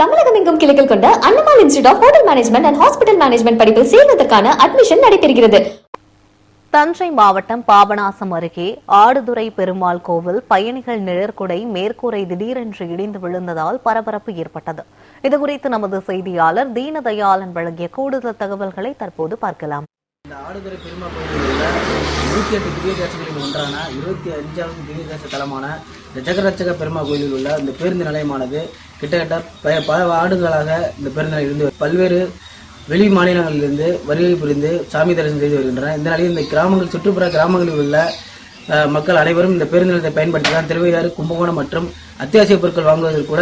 தமிழகம் எங்கும் கிளைகள் கொண்ட Annamal institute of hotel management and hospital management படிப்பில் சேர்வதற்கான அட்மிஷன் நடைபெறுகிறது. தஞ்சை மாவட்டம் பாபநாசம் அருகே ஆடுதுறை பெருமாள் கோவில் பயணிகள் நிழற்குடை மேற்கூரை திடீரென்று இடிந்து விழுந்ததால் பரபரப்பு ஏற்பட்டது. இதுகுறித்து நமது செய்தியாளர் தீனதயாளன் வழங்கிய கூடுதல் தகவல்களை தற்போது பார்க்கலாம். இந்த ஆடுதுறை பெருமாள் கோயிலில் உள்ள 108 திவ்ய தேசங்களில் ஒன்றான 25வது திவ்ய தேச தலமான இந்த ஜெகரட்சக பெருமாள் கோயிலில் உள்ள இந்த பேருந்து நிலையமானது கிட்டத்தட்ட பல ஆண்டுகளாக இந்த பேருந்து நிலையம் இருந்து பல்வேறு வெளி மாநிலங்களிலிருந்து வருகை புரிந்து சாமி தரிசனம் செய்து வருகின்றன. இந்த நிலையில் இந்த கிராமங்கள் சுற்றுப்புற கிராமங்களில் உள்ள மக்கள் அனைவரும் இந்த பேருந்து நிலையத்தை பயன்படுத்தி தான் திருவையாறு, கும்பகோணம் மற்றும் அத்தியாவசிய பொருட்கள் வாங்குவதற்கு கூட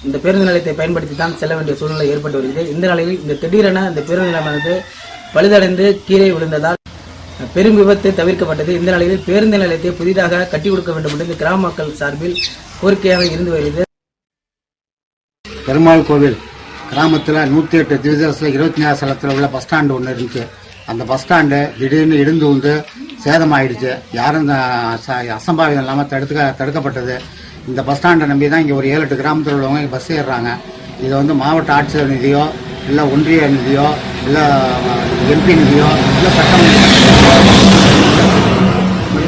இந்த பேருந்து நிலையத்தை பயன்படுத்தி தான் செல்ல வேண்டிய சூழ்நிலை ஏற்பட்டு வருகிறது. இந்த நிலையில் இந்த திடீரென இந்த பேருந்து நிலையமானது பழுதடைந்து கீழே விழுந்ததால் பெரும் விபத்து தவிர்க்கப்பட்டது. இந்த நிலையில் பேருந்து நிலையத்தை புதிதாக கட்டி கொடுக்க வேண்டும் என்று இந்த கிராம மக்கள் சார்பில் கோரிக்கையாக இருந்து வருகிறது. பெருமாள் கோவில் கிராமத்தில் 108 திவ்யதேசத்தில் 24 ஸ்தலத்தில் உள்ள பஸ் ஸ்டாண்டு ஒன்று இருந்துச்சு. அந்த பஸ் ஸ்டாண்டு திடீர்னு இடிந்து வந்து சேதமாயிடுச்சு. யாரும் அசம்பாவிதம் இல்லாமல் தடுக்கப்பட்டது. இந்த பஸ் ஸ்டாண்டை நம்பி தான் இங்கே ஒரு 7-8 கிராமத்தில் உள்ளவங்க இங்கே பஸ் ஏறுறாங்க. இதை வந்து மாவட்ட ஆட்சியர் நிதியோ இல்லை ஒன்றிய நிதியோ இல்லை எம்பி நிதியோ இல்லை சட்டமன்ற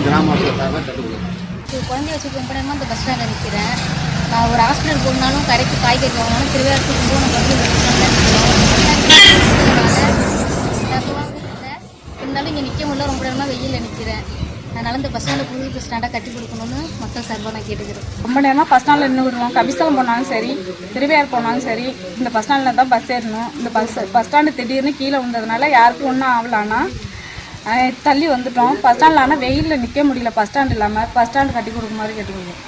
கிராமத்தில் தடுக்கணும். குழந்தைய வச்சு கம்பெனியமாக இந்த பஸ் ஸ்டாண்டில் நிற்கிறேன். நான் ஒரு ஹாஸ்பிட்டல் போகணுனாலும் கடைக்கு காய்கறி வாங்கணும் திருவிழா கும்பகோணம் வந்து இருந்தாலும் இங்கே நிற்க முடியல. ரொம்ப நேரமாக வெயிலில் நிற்கிறேன். அதனால் இந்த பஸ் ஸ்டாண்டை புது பஸ் ஸ்டாண்டாக கட்டி கொடுக்கணும்னு மக்கள் சார்பாக நான் கேட்டுக்கிறேன். ரொம்ப நேரமாக பஸ் ஸ்டாண்டில் நின்று விடுவோம். கபிஸ்தலம் போனாலும் சரி, திருவையாறு போனாலும் சரி, இந்த பஸ் ஸ்டாண்டில் தான் பஸ் ஏறணும். இந்த பஸ் ஸ்டாண்டு திடீர்னு கீழே வந்ததுனால யாருக்கும் ஒன்றும் ஆகலான்னா தள்ளி வந்துட்டோம். பஸ் ஸ்டாண்டில் ஆனால் வெயிலில் நிற்க முடியல. பஸ் ஸ்டாண்ட் இல்லாமல் பஸ் ஸ்டாண்டு கட்டி கொடுக்குமாறு கேட்டுக்கொள்வோம்.